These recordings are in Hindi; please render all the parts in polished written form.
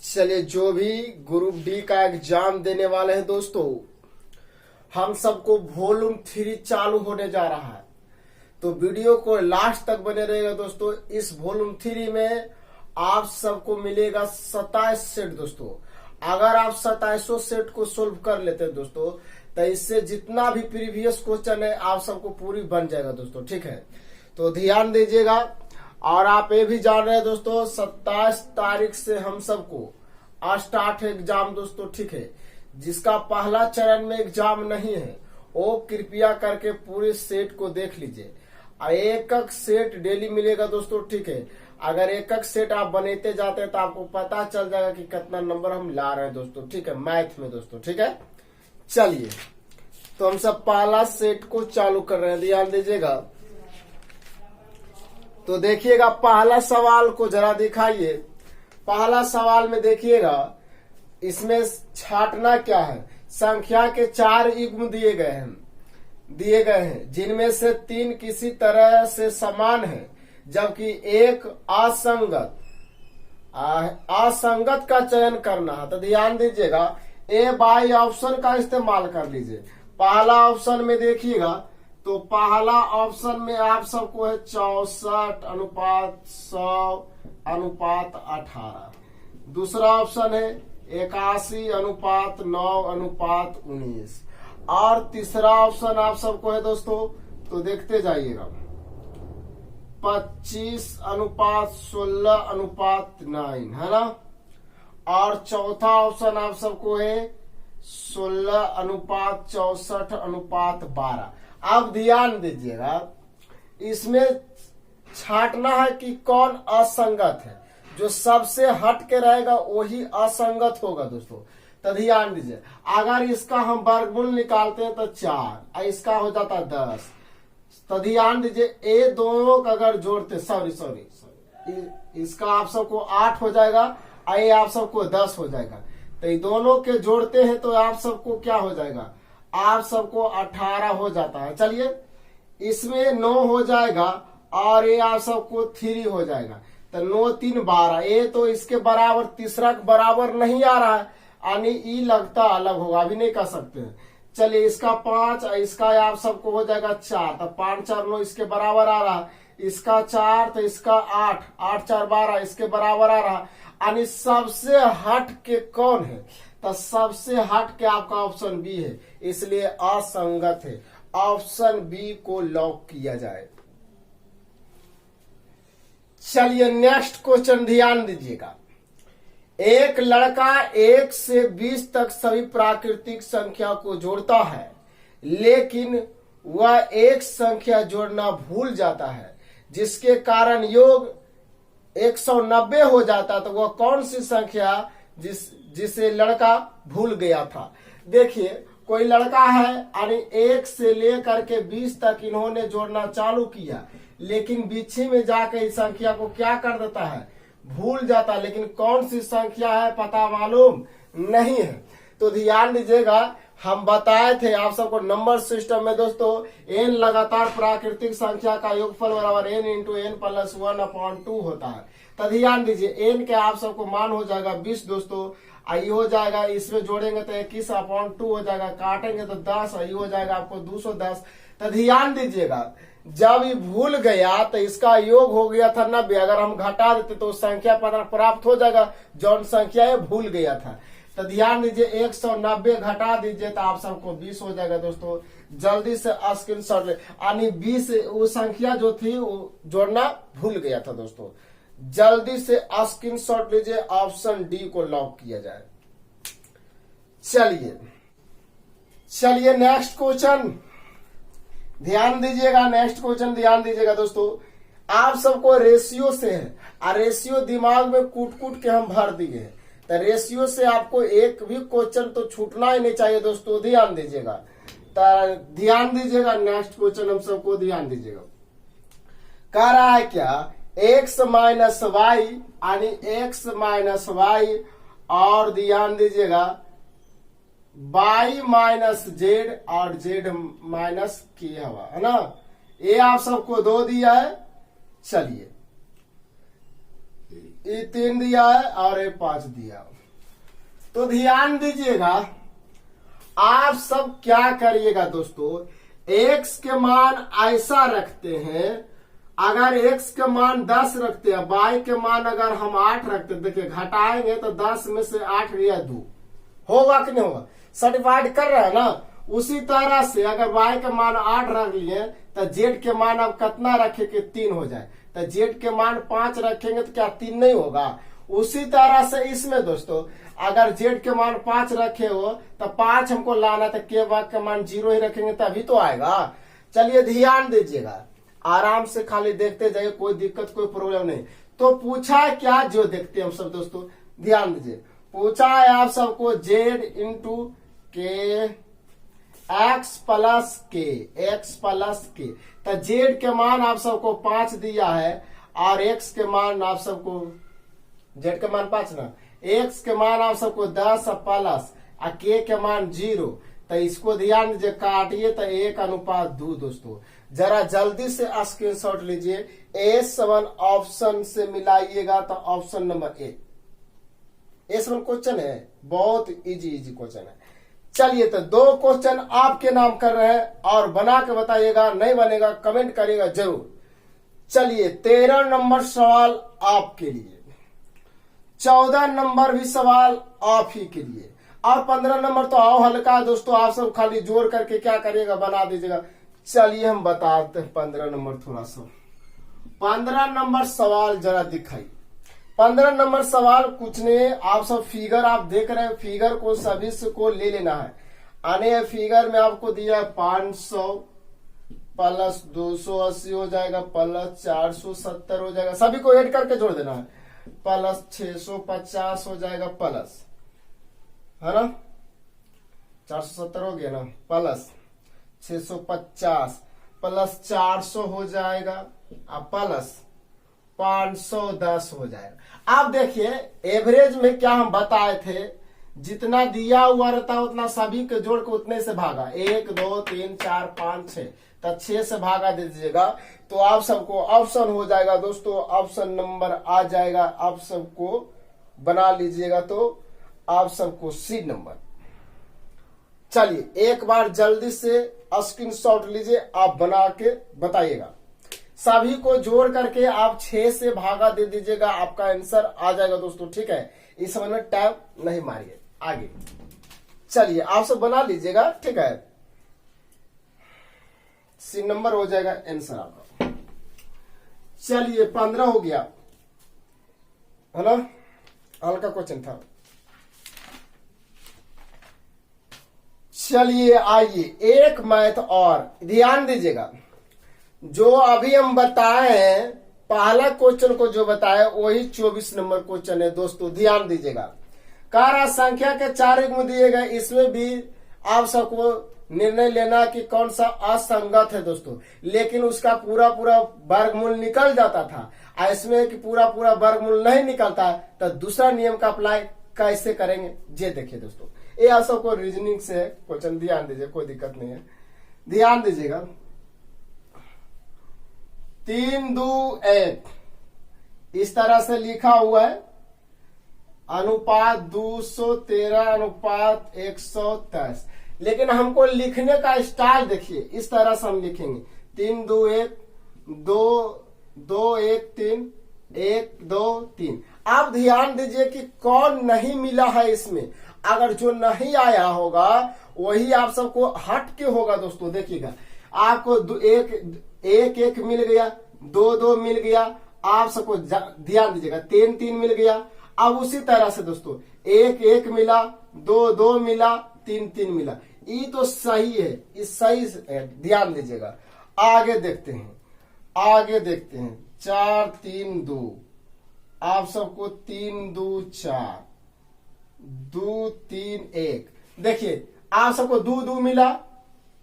चलिए, जो भी ग्रुप डी का एग्जाम देने वाले हैं दोस्तों, हम सबको वॉल्यूम 3 चालू होने जा रहा है। तो वीडियो को लास्ट तक बने रहेगा दोस्तों। इस वॉल्यूम 3 में आप सबको मिलेगा 27 सेट दोस्तों। अगर आप 27 सेट को सोल्व कर लेते हैं दोस्तों, तो इससे जितना भी प्रीवियस क्वेश्चन है आप सबको पूरी बन जाएगा दोस्तों। ठीक है, तो ध्यान दीजिएगा। और आप ये भी जान रहे हैं दोस्तों, 27 तारीख से हम सबको स्टार्ट है एग्जाम दोस्तों। ठीक है, जिसका पहला चरण में एग्जाम नहीं है वो कृपया करके पूरे सेट को देख लीजिए। एक एक सेट डेली मिलेगा दोस्तों। ठीक है, अगर एक एक सेट आप बनाते जाते हैं तो आपको पता चल जाएगा कि कितना नंबर हम ला रहे हैं दोस्तों। ठीक है, मैथ में दोस्तों। ठीक है, चलिए तो हम सब पहला सेट को चालू कर रहे हैं, ध्यान दीजिएगा। तो देखिएगा, पहला सवाल को जरा दिखाइए। पहला सवाल में देखिएगा, इसमें छांटना क्या है। संख्या के 4 युग्म दिए गए हैं जिनमें से 3 किसी तरह से समान है, जबकि एक असंगत का चयन करना है। तो ध्यान दीजिएगा, ए बाई ऑप्शन का इस्तेमाल कर लीजिए। पहला ऑप्शन में देखिएगा, तो पहला ऑप्शन में आप सबको है 64:100:18। दूसरा ऑप्शन है 81:9:19। और तीसरा ऑप्शन आप सबको है दोस्तों, तो देखते जाइएगा, 25:16:9 है ना। और चौथा ऑप्शन आप सबको है 16:64:12। अब ध्यान दीजिएगा, इसमें छांटना है कि कौन असंगत है। जो सबसे हट के रहेगा वही असंगत होगा दोस्तों। तो ध्यान दीजिए, अगर इसका हम वर्गमूल निकालते हैं तो 4, इसका हो जाता 10। तो ध्यान दीजिए, ये दोनों का अगर जोड़ते, सॉरी इसका आप सबको 8 हो जाएगा और ये आप सबको 10 हो जाएगा। तो ये दोनों के जोड़ते हैं तो आप सबको क्या हो जाएगा, आप सबको 18 हो जाता है। चलिए, इसमें 9 हो जाएगा और ये आप सबको 3 हो जाएगा। तो 9 3 12। ये तो इसके बराबर, तीसरा के बराबर नहीं आ रहा है, यानी ई लगता अलग होगा, अभी नहीं कर सकते हैं। चलिए, इसका 5, इसका आप सबको हो जाएगा 4। तो 5 4 9 इसके बराबर आ रहा। इसका 4, तो इसका 8 8 4 12 इसके बराबर आ रहा। यानी सबसे हट के कौन है, तो सबसे हट के आपका ऑप्शन बी है, इसलिए असंगत है। ऑप्शन बी को लॉक किया जाए। चलिए, नेक्स्ट क्वेश्चन ध्यान दीजिएगा। एक लड़का 1 से 20 तक सभी प्राकृतिक संख्या को जोड़ता है, लेकिन वह एक संख्या जोड़ना भूल जाता है, जिसके कारण योग 190 हो जाता। तो वह कौन सी संख्या जिसे लड़का भूल गया था। देखिए, कोई लड़का है, यानी 1 से लेकर के 20 तक इन्होंने जोड़ना चालू किया, लेकिन बीच में जाकर इस संख्या को क्या कर देता है, भूल जाता। लेकिन कौन सी संख्या है पता मालूम नहीं है। तो ध्यान दीजिएगा, हम बताए थे आप सबको नंबर सिस्टम में दोस्तों, n लगातार प्राकृतिक संख्या का योगफल बराबर n × n + 1/2 होता है। तो ध्यान दीजिए, n के आप सबको मान हो जाएगा 20 दोस्तों। आई हो जाएगा, इसमें जोड़ेंगे तो 21/2 हो जाएगा, काटेंगे तो 10, आई हो जाएगा आपको 210। तो ध्यान दीजिएगा, जब ये भूल गया तो इसका योग हो गया था 90। अगर हम घटा देते तो संख्या प्राप्त हो जाएगा जौन संख्या ये भूल गया था। तो ध्यान दीजिए, 190 घटा दीजिए तो आप सबको 20 हो जाएगा दोस्तों। जल्दी से स्क्रीनशॉट ले, यानी 20 वो संख्या जो थी वो जोड़ना भूल गया था दोस्तों। जल्दी से स्क्रीनशॉट लीजिए, ऑप्शन डी को लॉक किया जाए। चलिए नेक्स्ट क्वेश्चन ध्यान दीजिएगा। नेक्स्ट क्वेश्चन ध्यान दीजिएगा दोस्तों, आप सबको रेशियो से है, और रेशियो दिमाग में कूट कूट के हम भर दिए हैं। तो रेशियो से आपको एक भी क्वेश्चन तो छूटना ही नहीं चाहिए दोस्तों, ध्यान दीजिएगा। तो ध्यान दीजिएगा, नेक्स्ट क्वेश्चन हम सबको ध्यान दीजिएगा। कह रहा है क्या, x - y, यानी x - y, और ध्यान दीजिएगा y - z और z - k हवा, है ना। ये आप सबको 2 दिया है। चलिए, ये 3 दिया है और ये 5 दिया। तो ध्यान दीजिएगा, आप सब क्या करिएगा दोस्तों, x के मान ऐसा रखते हैं, अगर x के मान 10 रखते हैं, y के मान अगर हम 8 रखते हैं, देखिए घटाएंगे तो 10 में से 8 गया 2, होगा कि नहीं होगा, सर्टिफाइड कर रहा है ना। उसी तरह से अगर y के मान 8 रख लिए तो z के मान अब कितना रखे कि 3 हो जाए, तो z के मान 5 रखेंगे तो क्या 3 नहीं होगा। उसी तरह से इसमें दोस्तों अगर z के मान 5 रखे हो तो 5 हमको लाना, तो के मान 0 ही रखेंगे तभी तो आएगा। चलिए ध्यान दीजिएगा, आराम से खाली देखते जाइए, कोई दिक्कत कोई प्रॉब्लम नहीं। तो पूछा है क्या, जो देखते हैं हम सब दोस्तों, ध्यान दीजिए, पूछा है आप सबको z इंटू के x प्लस के, तो z के मान आप सबको 5 दिया है और x के मान आप सबको, z के मान 5 ना, x के मान आप सबको 10 प्लस और k के मान 0, तो इसको ध्यान दीजिए, काटिए तो 1:2 दोस्तों। जरा जल्दी से स्क्रीनशॉट लीजिए, A7 ऑप्शन से मिलाइएगा तो ऑप्शन नंबर A7 क्वेश्चन है, बहुत इजी क्वेश्चन है। चलिए तो 2 क्वेश्चन आपके नाम कर रहे हैं और बना के बताइएगा, नहीं बनेगा कमेंट करिएगा जरूर। चलिए 13 नंबर सवाल आपके लिए, 14 नंबर भी सवाल आप ही के लिए, और 15 नंबर तो आओ हल्का दोस्तों, आप सब खाली जोड़ करके क्या करिएगा, बना दीजिएगा। चलिए हम बताते हैं 15 नंबर थोड़ा सा। 15 नंबर सवाल जरा दिखाई। 15 नंबर सवाल कुछ नहीं, आप सब फिगर आप देख रहे हैं, फिगर को सभी को ले लेना है। आने फिगर में आपको दिया 500 प्लस 280 हो जाएगा, प्लस 470 हो जाएगा, सभी को ऐड करके जोड़ देना है, प्लस 650 हो जाएगा, प्लस है ना 470 हो गया ना, प्लस 650 प्लस 400 हो जाएगा, प्लस 510 हो जाएगा। आप देखिए एवरेज में क्या हम बताए थे, जितना दिया हुआ रहता उतना सभी के जोड़ के उतने से भागा, 1 2 3 4 5 6, तो 6 से भागा दे दीजिएगा तो आप सबको ऑप्शन हो जाएगा दोस्तों, ऑप्शन नंबर आ जाएगा, आप सबको बना लीजिएगा तो आप सबको सी नंबर। चलिए एक बार जल्दी से स्क्रीनशॉट लीजिए, आप बना के बताइएगा, सभी को जोड़ करके आप 6 से भागा दे दीजिएगा, आपका आंसर आ जाएगा दोस्तों, ठीक है। इस समय में टाइम नहीं मारिए, आगे चलिए आप सब बना लीजिएगा, ठीक है। सी नंबर हो जाएगा आंसर आपका। चलिए 15 हो गया है ना, हल्का क्वेश्चन था। चलिए आइए एक मैथ और ध्यान दीजिएगा, जो अभी हम बताए हैं, पहला क्वेश्चन को जो बताया वही 24 नंबर क्वेश्चन है दोस्तों, ध्यान दीजिएगा। कार्य संख्या के 4 युग्म दिए गए, इसमें भी आप सबको निर्णय लेना कि कौन सा असंगत है दोस्तों, लेकिन उसका पूरा वर्गमूल निकल जाता था, इसमें कि पूरा वर्गमूल नहीं निकलता, तो दूसरा नियम का अप्लाई कैसे करेंगे ये देखिए दोस्तों। ये आप सबको रीजनिंग से क्वेश्चन, ध्यान दीजिए, कोई दिक्कत नहीं है, ध्यान दीजिएगा। 3 2 1 इस तरह से लिखा हुआ है, अनुपात 213 अनुपात 110, लेकिन हमको लिखने का स्टाइल देखिए, इस तरह से हम लिखेंगे 3 2 1 2 2 1 3 1 2 3। आप ध्यान दीजिए कि कौन नहीं मिला है इसमें, अगर जो नहीं आया होगा वही आप सबको हट के होगा दोस्तों। देखिएगा आपको एक मिल गया, 2 2 मिल गया, आप सबको ध्यान दीजिएगा 3 3 मिल गया। अब उसी तरह से दोस्तों 1 1 मिला, 2 2 मिला, 3 3 मिला, ये तो सही है, ये सही है, ध्यान दीजिएगा। आगे देखते हैं 4 3 2, आप सबको 3 2 4 2 3 1, देखिए आप सबको 2 2 मिला,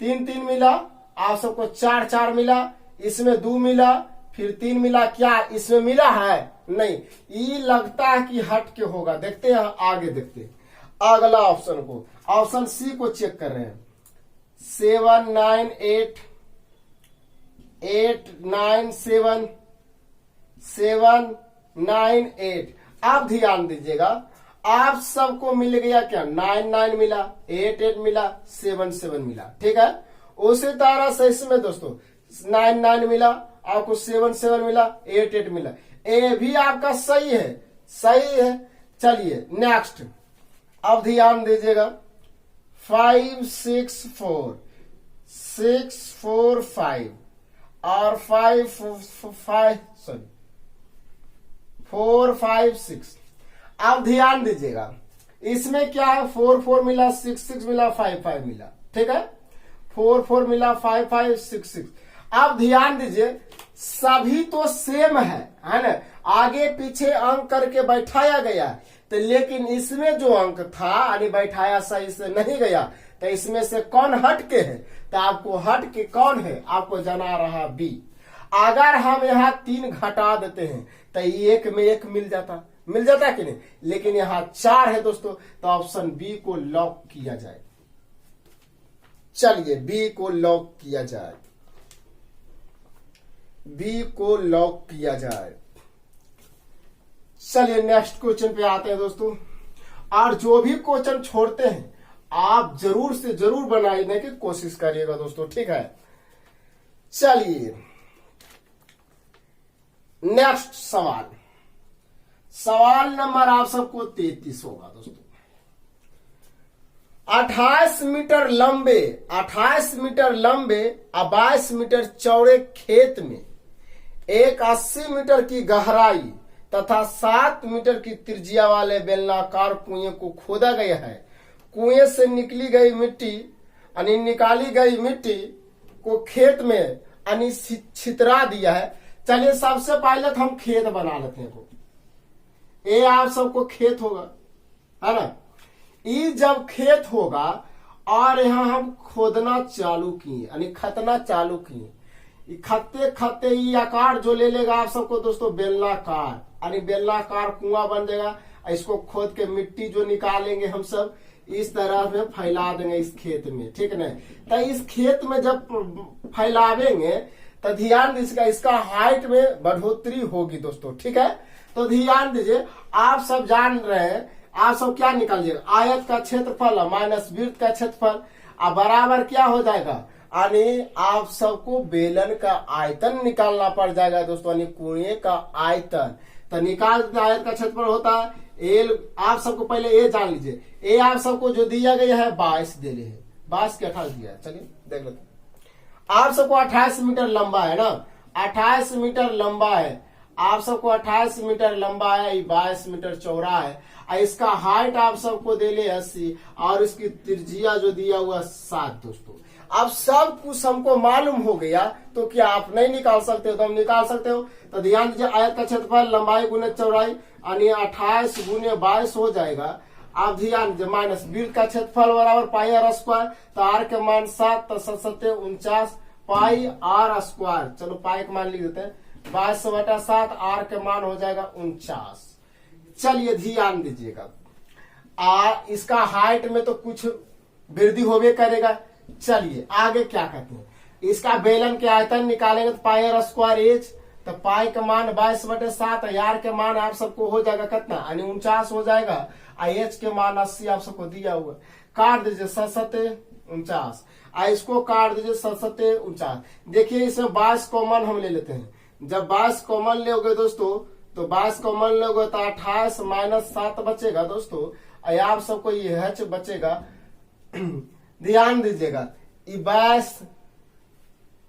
3 3 मिला, आप सबको 4 4 मिला, इसमें 2 मिला, फिर 3 मिला, क्या इसमें मिला है? नहीं, ये लगता है कि हट के होगा। देखते हैं आगे, देखते हैं अगला ऑप्शन को, ऑप्शन सी को चेक कर रहे हैं। 7 9 8 8 9 7 7 9 8। आप ध्यान दीजिएगा, आप सबको मिल गया क्या, 9 9 मिला, 8 8 मिला, 7 7 मिला, ठीक है। उसी तरह से इसमें दोस्तों 9 9 मिला, आपको 7 7 मिला, 8 8 मिला, ये भी आपका सही है, सही है। चलिए नेक्स्ट, अब ध्यान दीजिएगा, 5 6 4 6 4 5 और 4 5 6। अब ध्यान दीजिएगा, इसमें क्या है, 4 4 मिला, 6 6 मिला, 5 5 मिला, ठीक है। 4 4 मिला, 5 5 6 6। अब ध्यान दीजिए, सभी तो सेम है ना, आगे पीछे अंक करके बैठाया गया, तो लेकिन इसमें जो अंक था यानी बैठाया सही से नहीं गया, तो इसमें से कौन हट के है, तो आपको हट के कौन है, आपको जाना रहा बी। अगर हम यहाँ 3 घटा देते हैं तो एक में एक मिल जाता कि नहीं, लेकिन यहाँ 4 है दोस्तों, तो ऑप्शन बी को लॉक किया जाए। चलिए बी को लॉक किया जाए, बी को लॉक किया जाए। चलिए नेक्स्ट क्वेश्चन पे आते हैं दोस्तों, और जो भी क्वेश्चन छोड़ते हैं आप जरूर से जरूर बनाने की कोशिश करिएगा दोस्तों, ठीक है। चलिए नेक्स्ट सवाल, सवाल नंबर आप सबको 33 होगा दोस्तों। 28 मीटर लंबे और 22 मीटर चौड़े खेत में एक 80 मीटर की गहराई तथा 7 मीटर की त्रिज्या वाले बेलनाकार कुएं को खोदा गया है। कुएं से निकाली गई मिट्टी को खेत में छितरा दिया है। चलिए सबसे पहले तो हम खेत बना लेते हैं। ये आप सबको खेत होगा, है ना। ये जब खेत होगा और यहाँ हम खोदना चालू किए यानी खतना चालू किए, खतते खतते ये आकार जो ले लेगा आप सबको दोस्तों बेलनाकार, यानी बेलनाकार कुआं बन जाएगा। इसको खोद के मिट्टी जो निकालेंगे हम सब इस तरह में फैला देंगे इस खेत में, ठीक है। तो इस खेत में जब फैलावेंगे तो ध्यान दीजिएगा, इसका हाइट में बढ़ोतरी होगी दोस्तों, ठीक है। तो ध्यान दीजिए, आप सब जान रहे हैं, आप सब क्या निकालिएगा, आयत का क्षेत्रफल माइनस वृत्त का क्षेत्रफल अब बराबर क्या हो जाएगा, यानी आप सबको बेलन का आयतन निकालना पड़ जाएगा दोस्तों, यानी कुएं का आयतन। तो निकाल आयत का क्षेत्रफल होता है एल। आप सबको पहले ए जान लीजिए, ए आप सबको जो दिया गया है 22 दे रहे हैं, 22 के 28 दिया है। चलिए देख लेते हैं, आप सबको 28 मीटर लंबा है ना, 28 मीटर लंबा है, आप सबको 28 मीटर लंबा है, 22 मीटर चौड़ा है, और इसका हाइट आप सबको दे ले 80 और इसकी त्रिज्या जो दिया हुआ 7 दोस्तों। अब सब कुछ हमको मालूम हो गया, तो क्या आप नहीं निकाल सकते हो, तो हम निकाल सकते हो। तो ध्यान दीजिए, आयत का क्षेत्रफल लंबाई गुने चौड़ाई यानी 28 गुने 22 हो जाएगा। आप ध्यान दीजिए, माइनस वृत्त का क्षेत्रफल बराबर पाई आर स्क्वायर, तो आर के मान 7 तो 7 49 पाई आर स्क्वायर। चलो पाई का मान लिख देते हैं, 22/7, आर के मान हो जाएगा 49। चलिए ध्यान दीजिएगा, इसका हाइट में तो कुछ वृद्धि होवे करेगा। चलिए आगे क्या कहते हैं, इसका बेलन के आयतन निकालेंगे तो पाई आर स्क्वायर एच, तो पाई का मान 22/7, आर के मान आप सबको हो जाएगा कितना, यानी 49 हो जाएगा, एच के मान 80 आप सबको दिया हुआ। काट दीजिए 7 49, इसको काट दीजिए 7 49। देखिए इसमें 22 कॉमन हम ले लेते हैं, जब 22 कॉमन लोगे दोस्तों तो 22 कॉमन लोगे तो 28 माइनस 7 बचेगा दोस्तों, आप सबको ये एच बचेगा। ध्यान दीजिएगा, 22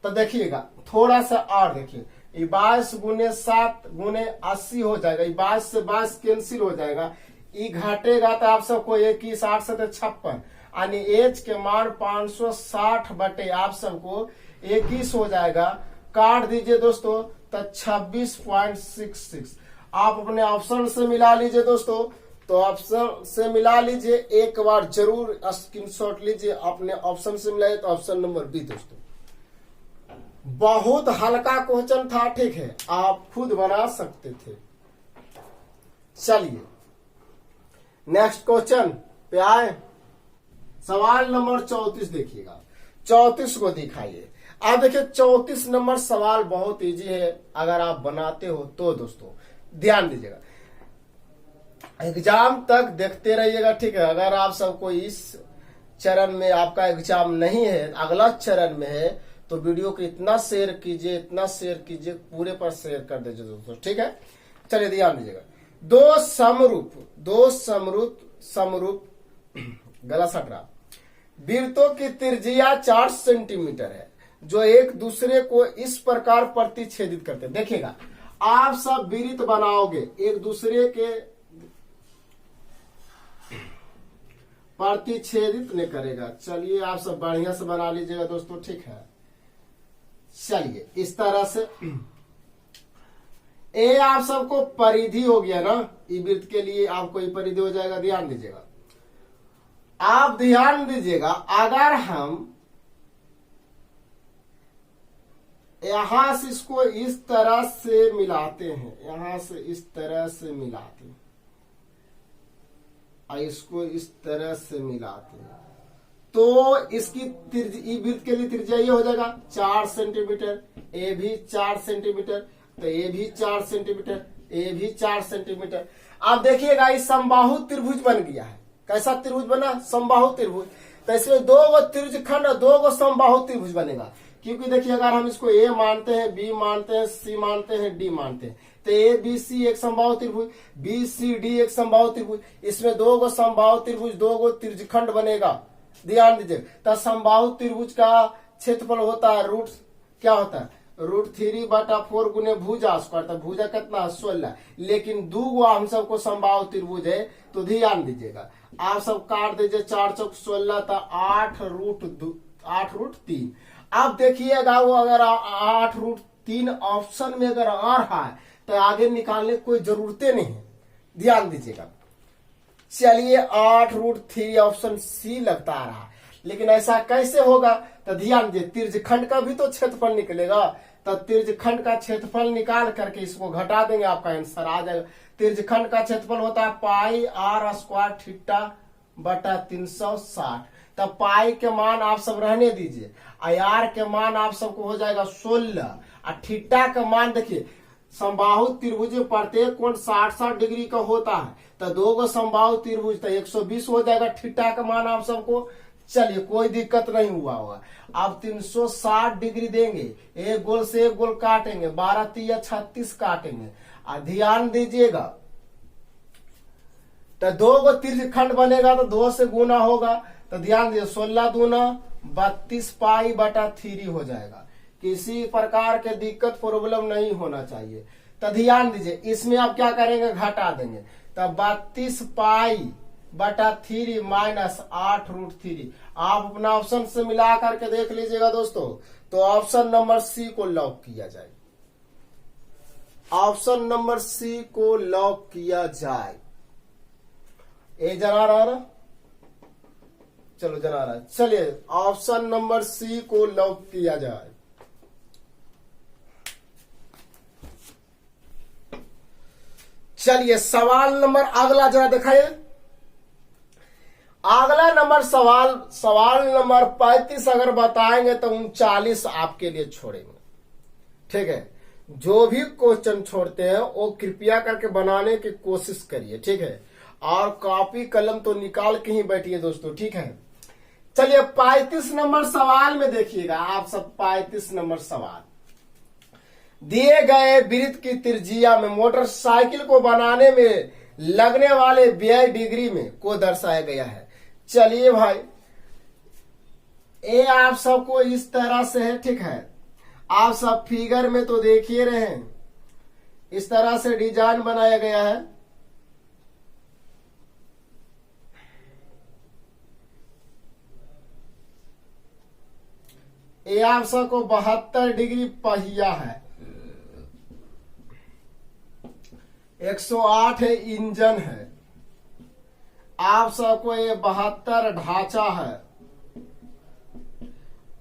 तो देखिएगा थोड़ा सा और देखिए, 22 गुने 7 गुने 80 हो जाएगा, 22 से 22 कैंसिल हो जाएगा, ये घटेगा तो आप सबको 21 8 से 56, यानी एच के मान 560 बटे आप सबको 21 हो जाएगा। काट दीजिए दोस्तों तो 26.66। आप अपने ऑप्शन से मिला लीजिए दोस्तों, तो ऑप्शन से मिला लीजिए, एक बार जरूर स्क्रीनशॉट लीजिए, अपने ऑप्शन से मिलाए तो ऑप्शन नंबर बी दोस्तों। बहुत हल्का क्वेश्चन था, ठीक है, आप खुद बना सकते थे। चलिए नेक्स्ट क्वेश्चन पे आए, सवाल नंबर 34 देखिएगा, 34 को दिखाइए। आप देखिए 34 नंबर सवाल बहुत इजी है, अगर आप बनाते हो तो दोस्तों ध्यान दीजिएगा। एग्जाम तक देखते रहिएगा, ठीक है। अगर आप सबको इस चरण में आपका एग्जाम नहीं है, अगला चरण में है, तो वीडियो को इतना शेयर कीजिए, इतना शेयर कीजिए, पूरे पर शेयर कर दीजिए दोस्तों, ठीक है। चलिए ध्यान दीजिएगा। दो समरूप गला सट रहा वृत्तों की त्रिज्या 4 सेंटीमीटर है, जो एक दूसरे को इस प्रकार प्रतिच्छेदित करते हैं। देखिएगा, आप सब वृत्त बनाओगे, एक दूसरे के प्रतिच्छेदित नहीं करेगा। चलिए आप सब बढ़िया से बना लीजिएगा दोस्तों, ठीक है। चलिए इस तरह से ए आप सबको परिधि हो गया ना, ई वृत्त के लिए आपको ये परिधि हो जाएगा। ध्यान दीजिएगा, आप ध्यान दीजिएगा, अगर हम यहां से इसको इस तरह से मिलाते हैं, यहां से इस तरह से मिलाते हैं और इसको इस तरह से मिलाते हैं, तो इसकी वृत्त के लिए त्रिज्या ये हो जाएगा 4 सेंटीमीटर। ए भी 4 सेंटीमीटर, तो ये भी 4 सेंटीमीटर, ये भी 4 सेंटीमीटर। आप देखिएगा, इस समबाहु त्रिभुज बन गया है। कैसा त्रिभुज बना? समबाहु त्रिभुज। तो इसमें 2 गो त्रिज्यखंड और 2 गो समबाहु त्रिभुज बनेगा। क्योंकि देखिए, अगर हम इसको ए मानते हैं, बी मानते हैं, सी मानते हैं, डी मानते हैं, तो ए बी सी एक समबाहु त्रिभुज, बी सी डी एक समबाहु त्रिभुज। इसमें 2 गो समबाहु त्रिभुज, 2 गो त्रिज्यखंड बनेगा। ध्यान दीजिए, तो समबाहु त्रिभुज का क्षेत्रफल होता है रूट, क्या होता है? √3/4 गुने भुजा स्क्वायर। तो भुजा कितना? 16। लेकिन 2 गो हम सबको समबाहु त्रिभुज है, तो ध्यान दीजिएगा, आप सब काट दीजिए, 4 चौक 16, तो 8√3। अब देखिएगा, वो अगर 8√3 ऑप्शन में अगर आ रहा है, तो आगे निकालने की कोई जरूरतें नहीं है। ध्यान दीजिएगा। चलिए 8√3 ऑप्शन सी लगता आ रहा है, लेकिन ऐसा कैसे होगा? तो ध्यान दीजिए, त्रिज्यखंड का भी तो क्षेत्रफल निकलेगा। तो त्रिज्यखंड का क्षेत्रफल निकाल करके इसको घटा देंगे, आपका आंसर आ जाएगा। त्रिज्यखंड का क्षेत्रफल होता है पाई r स्क्वायर थीटा बटा 360। तब पाई के मान आप सब रहने दीजिए, आर के मान आप सबको हो जाएगा 16, और थीटा का मान देखिए, समबाहु त्रिभुज प्रत्येक कोण 60-60 डिग्री का होता है, तो 2 गो समबाहु त्रिभुज, तो 120 हो जाएगा थीटा का मान आप सबको। चलिए कोई दिक्कत नहीं हुआ होगा। अब 360 डिग्री देंगे, एक गोल से एक गोल काटेंगे, 12 × 36 काटेंगे। और ध्यान दीजिएगा, तो 2 गो त्रिज्यखंड बनेगा, तो 2 से गुना होगा। तो ध्यान दीजिए, 16 दूना 32 पाई/3 हो जाएगा। किसी प्रकार के दिक्कत प्रॉब्लम नहीं होना चाहिए। तो ध्यान दीजिए, इसमें आप क्या करेंगे? घटा देंगे। तो 32 पाई/3 माइनस 8√3। आप अपना ऑप्शन से मिला करके देख लीजिएगा दोस्तों। तो ऑप्शन नंबर सी को लॉक किया जाए, ऑप्शन नंबर सी को लॉक किया जाए। ए जना रहा ना, चलो जना रहा है। चलिए ऑप्शन नंबर सी को लॉक किया जाए। चलिए सवाल नंबर अगला जरा दिखाइए। अगला नंबर सवाल नंबर 35 अगर बताएंगे तो 39 आपके लिए छोड़ेंगे, ठीक है। जो भी क्वेश्चन छोड़ते हैं वो कृपया करके बनाने की कोशिश करिए, ठीक है। और कॉपी कलम तो निकाल के ही बैठिए दोस्तों, ठीक है। चलिए 35 नंबर सवाल में देखिएगा आप सब। 35 नंबर सवाल, दिए गए वृत्त की त्रिज्या में मोटरसाइकिल को बनाने में लगने वाले व्यय डिग्री में को दर्शाया गया है। चलिए भाई, ये आप सबको इस तरह से है, ठीक है। आप सब फिगर में तो देख ही रहे हैं, इस तरह से डिजाइन बनाया गया है। ये आप सबको 72 डिग्री पहिया है, 108 है इंजन है। आप सबको ये 72 ढांचा है।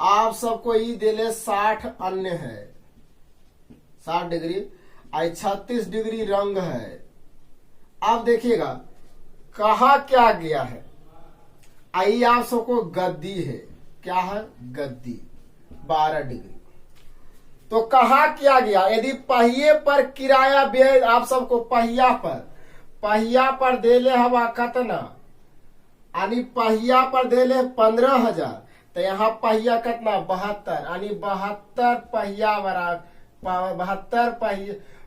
आप सबको ये दिले 60 अन्य है, 60 डिग्री, 36 डिग्री रंग है। अब देखिएगा कहा क्या गया है। आई आप सबको गद्दी है, क्या है? गद्दी 12 डिग्री। तो कहा क्या गया, यदि पहिए पर किराया व्यय, आप सबको पहिया पर पहिया पर देले हवा कितना, यानी पहिया पर देले 15,000, तो यहाँ पहिया कितना 72, यानी 72 पहिया बराबर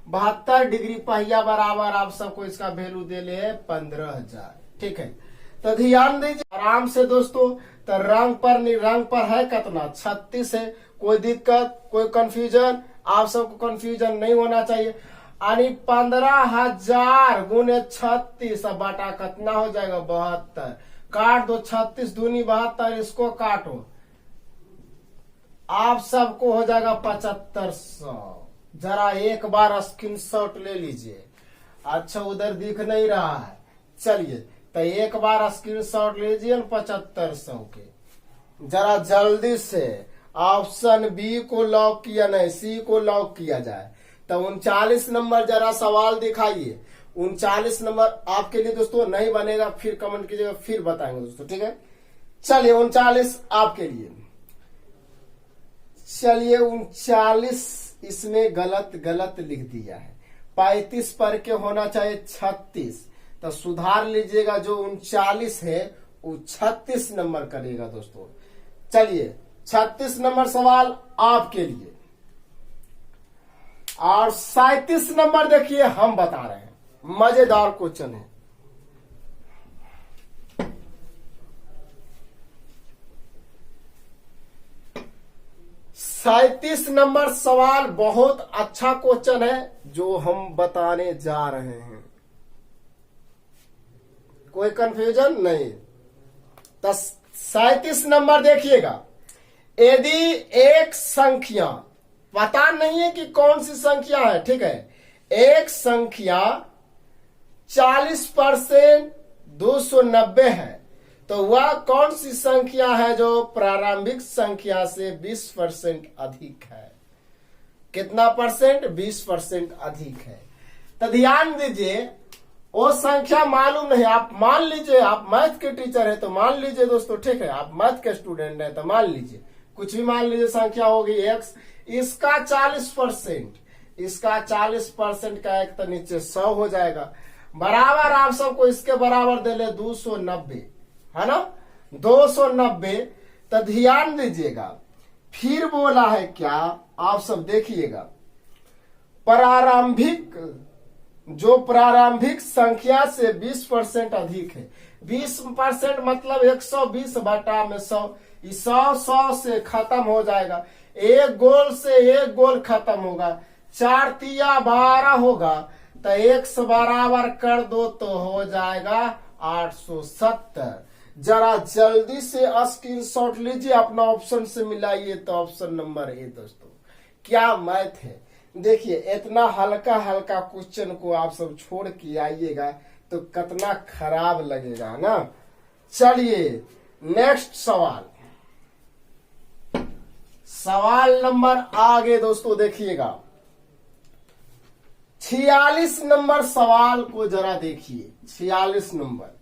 72 डिग्री पहिया बराबर आप सबको इसका वैल्यू देले है 15,000। ठीक है, तो ध्यान दीजिए आराम से दोस्तों। तो रंग पर है कितना 36 है। कोई दिक्कत कोई कंफ्यूजन, आप सबको कंफ्यूजन नहीं होना चाहिए। यानी 15,000 गुने 36 बटा कितना हो जाएगा 72। काट दो, 36 दूनी 72, इसको काटो, आप सबको हो जाएगा 7500। जरा एक बार स्क्रीनशॉट ले लीजिए। अच्छा उधर दिख नहीं रहा है, चलिए तो एक बार स्क्रीनशॉट लीजिए 7500 के। जरा जल्दी से ऑप्शन बी को लॉक किया नहीं, सी को लॉक किया जाए। तो 39 नंबर जरा सवाल दिखाइए। 39 नंबर आपके लिए दोस्तों नहीं बनेगा, फिर कमेंट कीजिएगा, फिर बताएंगे दोस्तों। ठीक है, चलिए 39 आपके लिए। चलिए 39 इसमें गलत लिख दिया है। 35 पर के होना चाहिए 36, तो सुधार लीजिएगा। जो 39 है वो 36 नंबर करेगा दोस्तों। चलिए 36 नंबर सवाल आपके लिए। और 37 नंबर देखिए हम बता रहे हैं, मजेदार क्वेश्चन है। सैतीस नंबर सवाल बहुत अच्छा क्वेश्चन है जो हम बताने जा रहे हैं, कोई कंफ्यूजन नहीं। तो 37 नंबर देखिएगा। यदि एक संख्या, पता नहीं है कि कौन सी संख्या है, ठीक है, एक संख्या 40% 290 है, तो वह कौन सी संख्या है जो प्रारंभिक संख्या से 20% अधिक है। कितना परसेंट, 20% अधिक है। तो ध्यान दीजिए, वो संख्या मालूम नहीं, आप मान लीजिए, आप मैथ के टीचर है तो मान लीजिए दोस्तों। ठीक है, आप मैथ के स्टूडेंट है तो मान लीजिए, कुछ भी मान लीजिए संख्या होगी x, इसका 40%, इसका 40% का एक तो नीचे 100 हो जाएगा, बराबर आप सबको इसके बराबर दे ले 290, है ना, 290। तो ध्यान दीजिएगा, फिर बोला है क्या, आप सब देखिएगा, जो प्रारंभिक संख्या से 20% अधिक है। 20% मतलब 120 बटा में 100, 100 से खत्म हो जाएगा, एक गोल से एक गोल खत्म होगा, 4 तिया 12 होगा, तो 1 से बराबर कर दो तो हो जाएगा 870। जरा जल्दी से स्क्रीनशॉट लीजिए, अपना ऑप्शन से मिलाइए, तो ऑप्शन नंबर ए दोस्तों। क्या मैथ है, देखिए इतना हल्का क्वेश्चन को आप सब छोड़ के आइएगा तो कितना खराब लगेगा ना। चलिए नेक्स्ट सवाल नंबर आगे दोस्तों देखिएगा। 46 नंबर सवाल को जरा देखिए। 46 नंबर,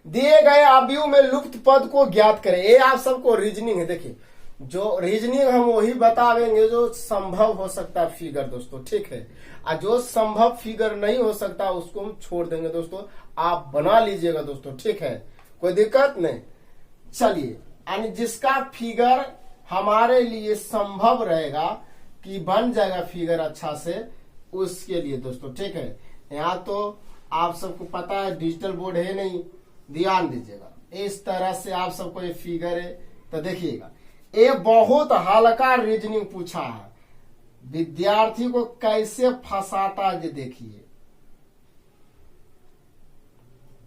दिए गए अवयव में लुप्त पद को ज्ञात करें। ये आप सबको रीजनिंग है। देखिए जो रीजनिंग हम वही बतावेंगे जो संभव हो सकता है फिगर दोस्तों, ठीक है, और जो संभव फिगर नहीं हो सकता उसको हम छोड़ देंगे दोस्तों, आप बना लीजिएगा दोस्तों, ठीक है, कोई दिक्कत नहीं। चलिए, यानी जिसका फिगर हमारे लिए संभव रहेगा कि बन जाएगा फिगर अच्छा से, उसके लिए दोस्तों, ठीक है। यहाँ तो आप सबको पता है डिजिटल बोर्ड है नहीं, ध्यान दीजिएगा, इस तरह से आप सबको ये फिगर है। तो देखिएगा, ये बहुत हल्का रीजनिंग पूछा है, विद्यार्थी को कैसे फंसाता है देखिए।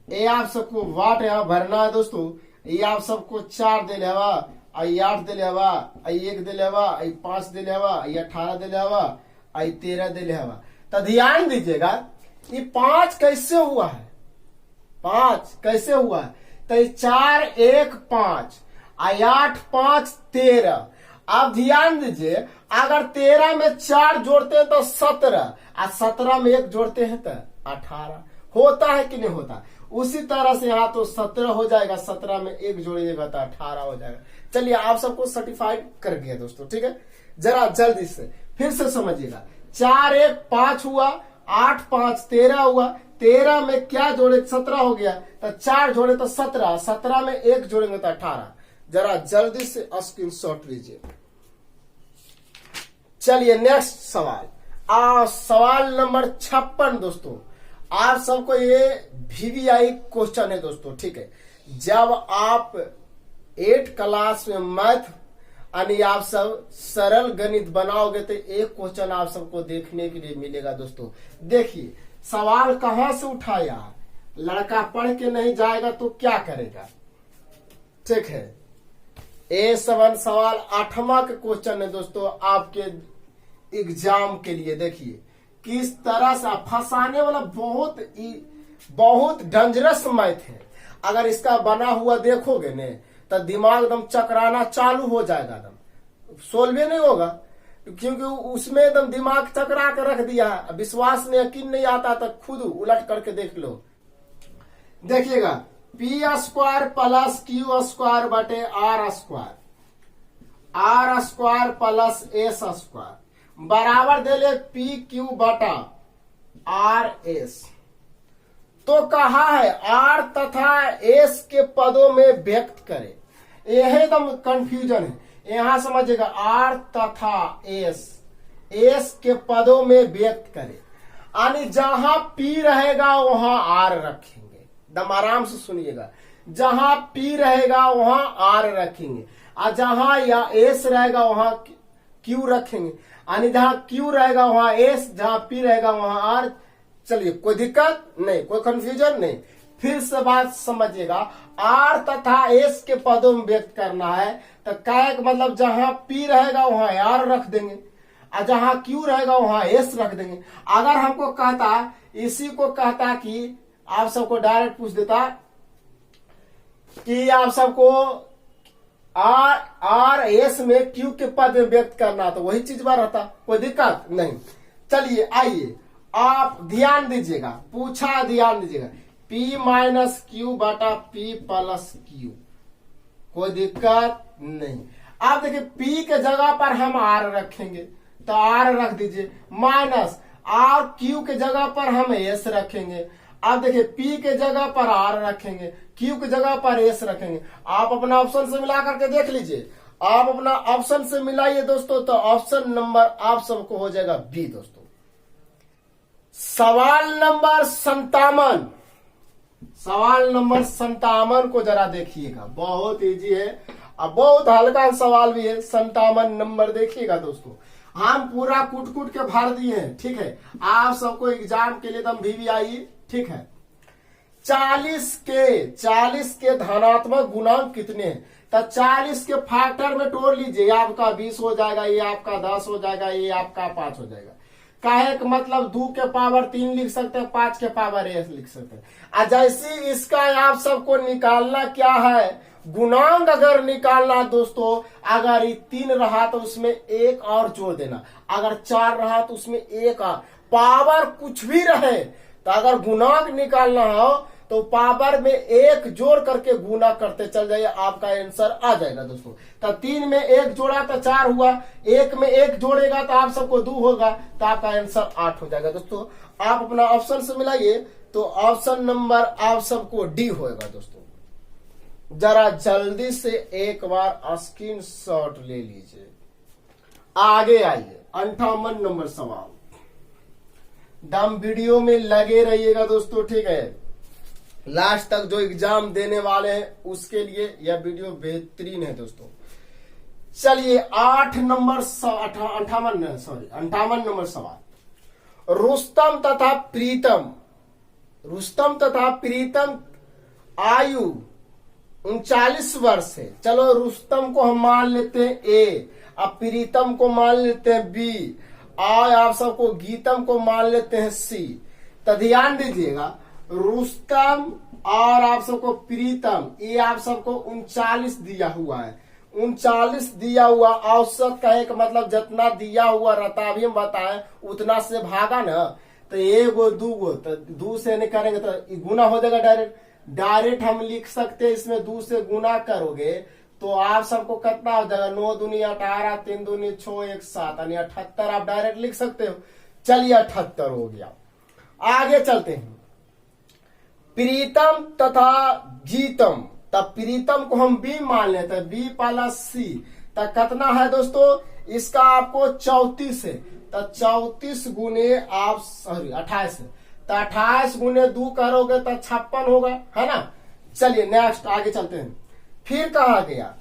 ये आप सबको वाट यहाँ भरना है दोस्तों। ये आप सबको 4 दिले हवा, 8 दिले हवा, 1 दिले हवा, 5 दिले हवा, 18 दिले हवा, 13 दिले हवा। तो ध्यान दीजिएगा, ये 5 कैसे हुआ है, 5 कैसे हुआ है। तो 4 1 5, 8 5 13। अब ध्यान दीजिए, अगर 13 में 4 जोड़ते हैं तो 17, और 17 में 1 जोड़ते हैं तो 18 होता है कि नहीं होता। उसी तरह से यहाँ तो 17 हो जाएगा, 17 में 1 जोड़िएगा तो 18 हो जाएगा। चलिए आप सबको सर्टिफाइड कर दिया दोस्तों, ठीक है। जरा जल्दी से फिर से समझिएगा, 4 1 5 हुआ, 8 5 13 हुआ, 13 में क्या जोड़े 17 हो गया, तो 4 जोड़े तो 17, 17 में 1 जोड़ेंगे तो 18। जरा जल्दी से स्क्रीनशॉट लीजिए। चलिए नेक्स्ट सवाल, सवाल नंबर 56 दोस्तों। आप सबको ये VVI क्वेश्चन है दोस्तों, ठीक है। जब आप 8 क्लास में मैथ यानी आप सब सरल गणित बनाओगे तो एक क्वेश्चन आप सबको देखने के लिए मिलेगा दोस्तों। देखिए सवाल कहां से उठाया, लड़का पढ़ के नहीं जाएगा तो क्या करेगा, ठीक है। A7 सवाल 8वां के क्वेश्चन है दोस्तों आपके एग्जाम के लिए। देखिए किस तरह से फंसाने वाला बहुत डेंजरस मैथ है। अगर इसका बना हुआ देखोगे ने तो दिमाग एकदम चकराना चालू हो जाएगा, एकदम सोल्व नहीं होगा, क्योंकि उसमें एकदम दिमाग चकरा के रख दिया है। विश्वास में यकीन नहीं आता तो खुद उलट करके देख लो। देखिएगा P² प्लस Q² बटे R² प्लस S² बराबर दे ले PQ बटा RS। तो कहा है R तथा S के पदों में व्यक्त करे। यह एकदम कंफ्यूजन है, यहां समझिएगा R तथा S के पदों में व्यक्त करे, यानी जहां P रहेगा वहां R रखेंगे। एकदम आराम से सुनिएगा, जहां P रहेगा वहां R रखेंगे और जहां या S रहेगा वहां Q रखेंगे, यानी जहां Q रहेगा वहां S, जहां P रहेगा वहां R। चलिए कोई दिक्कत नहीं, कोई कंफ्यूजन नहीं। फिर से बात समझिएगा, R तथा S के पदों में व्यक्त करना है तो क्या मतलब जहां P रहेगा वहां R रख देंगे और जहां Q रहेगा वहां S रख देंगे। अगर हमको कहता, इसी को कहता कि आप सबको डायरेक्ट पूछ देता कि आप सबको R S में Q के पद में व्यक्त करना, तो वही चीज बार रहता, कोई दिक्कत नहीं। चलिए आइए आप ध्यान दीजिएगा, पूछा ध्यान दीजिएगा, P माइनस Q बटा P प्लस Q, कोई दिक्कत नहीं। आप देखिए P के जगह पर हम R रखेंगे तो R रख दीजिए, माइनस R Q के जगह पर हम S रखेंगे। आप देखिए P के जगह पर R रखेंगे, Q की जगह पर S रखेंगे। आप अपना ऑप्शन से मिला करके देख लीजिए, आप अपना ऑप्शन से मिलाइए दोस्तों, तो ऑप्शन नंबर आप सबको हो जाएगा B दोस्तों। सवाल नंबर 57, सवाल नंबर 57 को जरा देखिएगा, बहुत इजी है और बहुत हल्का सवाल भी है। 57 नंबर देखिएगा दोस्तों, हम पूरा कूट कूट के भर दिए हैं, ठीक है। आप सबको एग्जाम के लिए एकदम VVI, ठीक है। 40 के धनात्मक गुणांक कितने हैं, तो 40 के फैक्टर में तोड़ लीजिए, ये आपका 20 हो जाएगा, ये आपका 10 हो जाएगा, ये आपका 5 हो जाएगा। काहे का मतलब 2 के पावर 3 लिख सकते हैं, 5 के पावर 1 लिख सकते हैं। जैसे इसका आप सबको निकालना क्या है, गुणांक अगर निकालना दोस्तों, अगर ये 3 रहा तो उसमें 1 और जोड़ देना, अगर 4 रहा तो उसमें 1 और, पावर कुछ भी रहे तो अगर गुणांक निकालना हो तो पावर में 1 जोड़ करके गुना करते चल जाइए, आपका आंसर आ जाएगा दोस्तों। तो 3 में 1 जोड़ा तो 4 हुआ, 1 में 1 जोड़ेगा तो आप सबको 2 होगा, तो आपका आंसर 8 हो जाएगा दोस्तों। आप अपना ऑप्शन से मिलाइए तो ऑप्शन नंबर आप सबको D होगा दोस्तों। जरा जल्दी से एक बार स्क्रीनशॉट ले लीजिए। आगे आइए 58 नंबर सवाल, दम वीडियो में लगे रहिएगा दोस्तों, ठीक है। लास्ट तक जो एग्जाम देने वाले हैं उसके लिए यह वीडियो बेहतरीन है दोस्तों। चलिए 58 नंबर सवाल, रुस्तम तथा प्रीतम आयु 39 वर्ष है। चलो रुस्तम को हम मान लेते हैं A, अब प्रीतम को मान लेते हैं B, और आप सबको गीतम को मान लेते हैं C। तो ध्यान दीजिएगा, रुस्तम और आप सबको प्रीतम, ये आप सबको 39 दिया हुआ है, 39 दिया हुआ। औसत का एक मतलब जितना दिया हुआ रहता, अभी हम बताएं उतना से भागा ना, तो 1 गो 2 गो, तो 2 से नहीं करेंगे तो गुना हो जाएगा। डायरेक्ट हम लिख सकते हैं, इसमें 2 से गुना करोगे तो आप सबको कितना हो जाएगा, 9 दूनी 18, 3 दूनी 6, 1 7, यानी 78 आप डायरेक्ट लिख सकते हो। चलिए 78 हो गया। आगे चलते हैं, प्रीतम तथा गीतम, तब प्रीतम को हम बी मान लेते हैं, बी प्लस सी, तब कितना है दोस्तों, इसका आपको 34 है, तो 34 गुने आप सॉरी 28 है, तो 28 गुने 2 करोगे तो 56 होगा, है ना। चलिए नेक्स्ट आगे चलते हैं। फिर कहा गया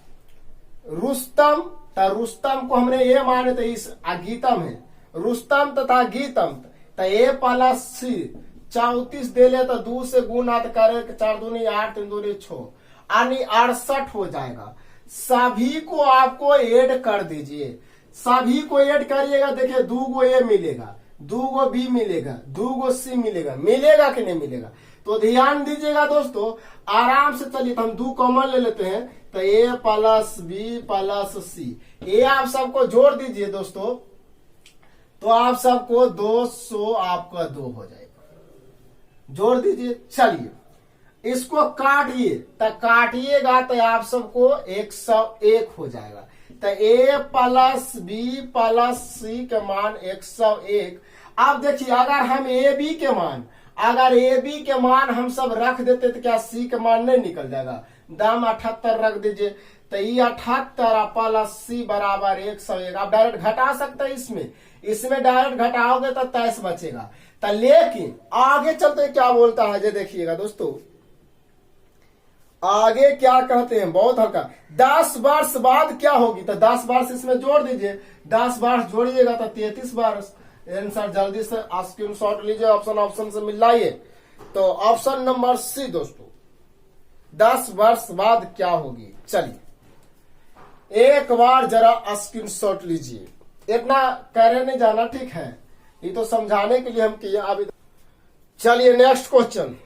रुस्तम, तो रुस्तम को हमने ये माने तो इस गीतम है, रुस्तम तथा गीतम, तो ए प्लस सी 34 दे ले तो 2 से गुना तो करे 4 दूनी 8 3 दूनी 6 यानी 68 हो जाएगा। सभी को आपको ऐड कर दीजिए, सभी को ऐड करिएगा, देखिए 2 गो ए मिलेगा, 2 गो बी मिलेगा, 2 गो सी मिलेगा, मिलेगा कि नहीं मिलेगा। तो ध्यान दीजिएगा दोस्तों, आराम से चलिए, तो हम 2 कॉमन ले लेते हैं, तो ए प्लस बी प्लस सी, ये आप सबको जोड़ दीजिए दोस्तों, तो आप सबको 200 आपका 2 हो जाएगा, जोड़ दीजिए। चलिए इसको काटिए, तो काटिएगा तो आप सबको 101 हो जाएगा, तो ए प्लस बी प्लस सी के मान 101। अब देखिए अगर हम ए बी के मान, अगर ए बी के मान हम सब रख देते तो क्या सी के मान नहीं निकल जाएगा, दाम 78 रख दीजिए, तो ये 78 प्लस सी बराबर 101। आप डायरेक्ट घटा सकते हैं, इसमें डायरेक्ट घटाओगे तो 23 बचेगा। तो लेकिन आगे चलते क्या बोलता है, देखिएगा दोस्तों आगे क्या कहते हैं, बहुत हल्का, 10 वर्ष बाद क्या होगी, तो 10 वर्ष इसमें जोड़ दीजिए, 10 वर्ष जोड़िएगा तो 33 वर्ष। आंसर जल्दी से स्क्रीनशॉट लीजिए, ऑप्शन से मिलाइए। तो ऑप्शन नंबर सी दोस्तों, 10 वर्ष बाद क्या होगी। चलिए एक बार जरा स्क्रीनशॉट लीजिए, इतना करे नहीं जाना, ठीक है, ये तो समझाने के लिए हम किए अभी। चलिए नेक्स्ट क्वेश्चन,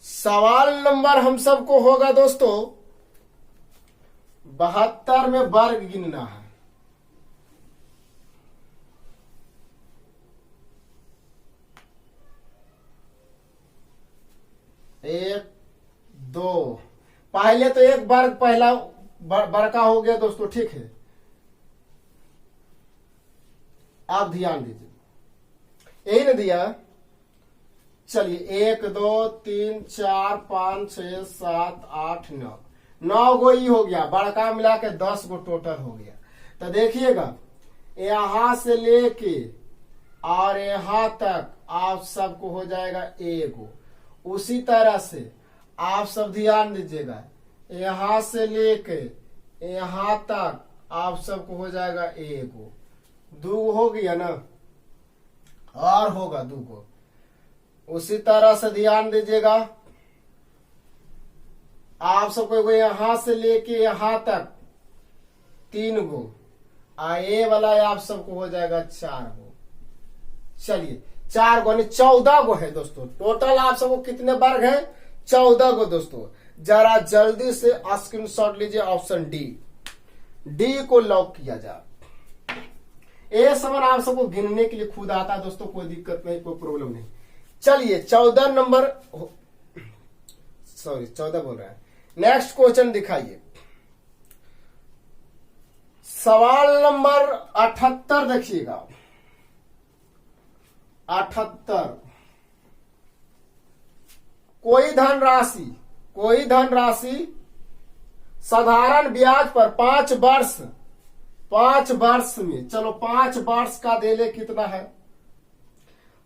सवाल नंबर हम सबको होगा दोस्तों 72 में वर्ग गिनना है। 1 2, पहले तो एक वर्ग पहला वर्ग का हो गया दोस्तों, ठीक है, आप ध्यान दीजिए, यही ना दिया। चलिए 1 2 3 4 5 6 7 8 9, 9 गो ही हो गया, बड़का मिला के 10 गो टोटल हो गया। तो देखिएगा यहां से लेके और यहां तक आप सबको हो जाएगा 1 गो। उसी तरह से आप सब ध्यान दीजिएगा, यहां से लेके यहां तक आप सबको हो जाएगा 1 गो, 2 हो गया ना, और होगा 2 गो। उसी तरह से ध्यान दीजिएगा, आप सबको यहां से लेके यहां तक 3 गो, ए वाला आप सबको हो जाएगा 4 गो। चलिए 4 गो यानी 14 गो है दोस्तों, टोटल आप सबको कितने वर्ग है, 14 गो दोस्तों। जरा जल्दी से स्क्रीनशॉट लीजिए, ऑप्शन डी को लॉक किया जाए। ये समान आप सबको गिनने के लिए खुद आता है दोस्तों, कोई दिक्कत नहीं, कोई प्रॉब्लम नहीं। चलिए 14 नंबर, सॉरी 14 बोल रहा है। नेक्स्ट क्वेश्चन दिखाइए, सवाल नंबर 78 देखिएगा, 78। कोई धनराशि साधारण ब्याज पर 5 वर्ष में, चलो 5 वर्ष का देले कितना है,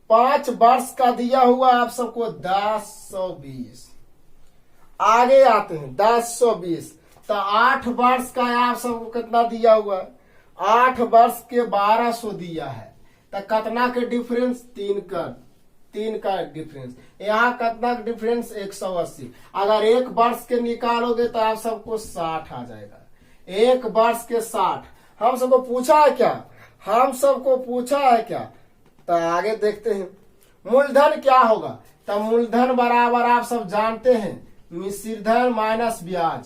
5 वर्ष का दिया हुआ आप सबको 1020। आगे आते हैं 1020, तो 8 वर्ष का आप सबको कितना दिया हुआ है, 8 वर्ष के 1200 दिया है, तो कितना के डिफरेंस, 3 का डिफरेंस। यहाँ कितना डिफरेंस 180। अगर 1 वर्ष के निकालोगे तो आप सबको 60 आ जाएगा, 1 वर्ष के 60। हम सबको पूछा है क्या, तो आगे देखते हैं मूलधन क्या होगा। तो मूलधन बराबर आप सब जानते हैं मिश्र धन माइनस ब्याज।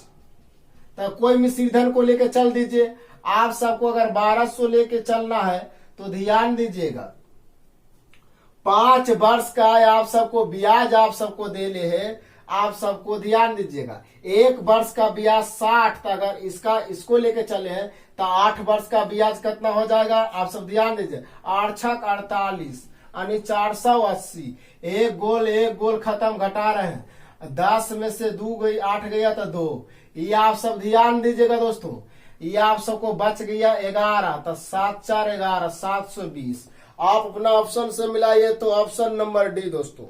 तो कोई मिश्र धन को लेके चल दीजिए, आप सबको अगर 1200 लेके चलना है तो ध्यान दीजिएगा 5 वर्ष का आप सबको ब्याज आप सबको दे ले है, आप सबको ध्यान दीजिएगा 1 वर्ष का ब्याज 60, तो अगर इसको लेके चले हैं तो 8 वर्ष का ब्याज कितना हो जाएगा, आप सब ध्यान दीजिए 8 6 48, यानी 480। एक गोल खत्म, घटा रहे हैं। 10 में से 2 गई, 8 गया तो 2। ये आप सब ध्यान दीजिएगा दोस्तों, ये आप सबको बच गया 11, तो 7 4 11, 720। आप अपना ऑप्शन से मिलाइए तो ऑप्शन नंबर डी दोस्तों।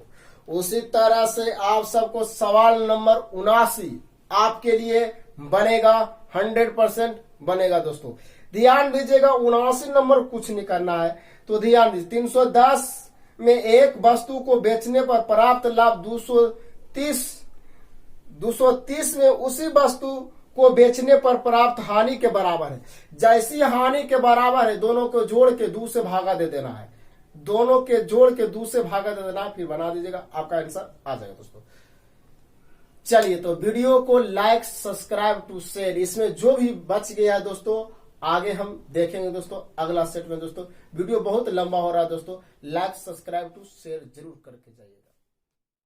उसी तरह से आप सबको सवाल नंबर 79 आपके लिए बनेगा, 100% बनेगा दोस्तों। ध्यान दीजिएगा, 79 नंबर कुछ नहीं करना है, तो ध्यान दीजिए। 310 में एक वस्तु को बेचने पर प्राप्त लाभ 230 में उसी वस्तु को बेचने पर प्राप्त हानि के बराबर है। जैसी हानि के बराबर है, दोनों को जोड़ के 2 से भागा दे देना है, दोनों के जोड़ के 2 से भागा दे देना है, फिर बना दीजिएगा, आपका आंसर आ जाएगा दोस्तों। चलिए, तो वीडियो को लाइक, सब्सक्राइब टू शेयर। इसमें जो भी बच गया है दोस्तों, आगे हम देखेंगे दोस्तों अगला सेट में दोस्तों। वीडियो बहुत लंबा हो रहा है दोस्तों, लाइक, सब्सक्राइब टू शेयर जरूर करके जाइए।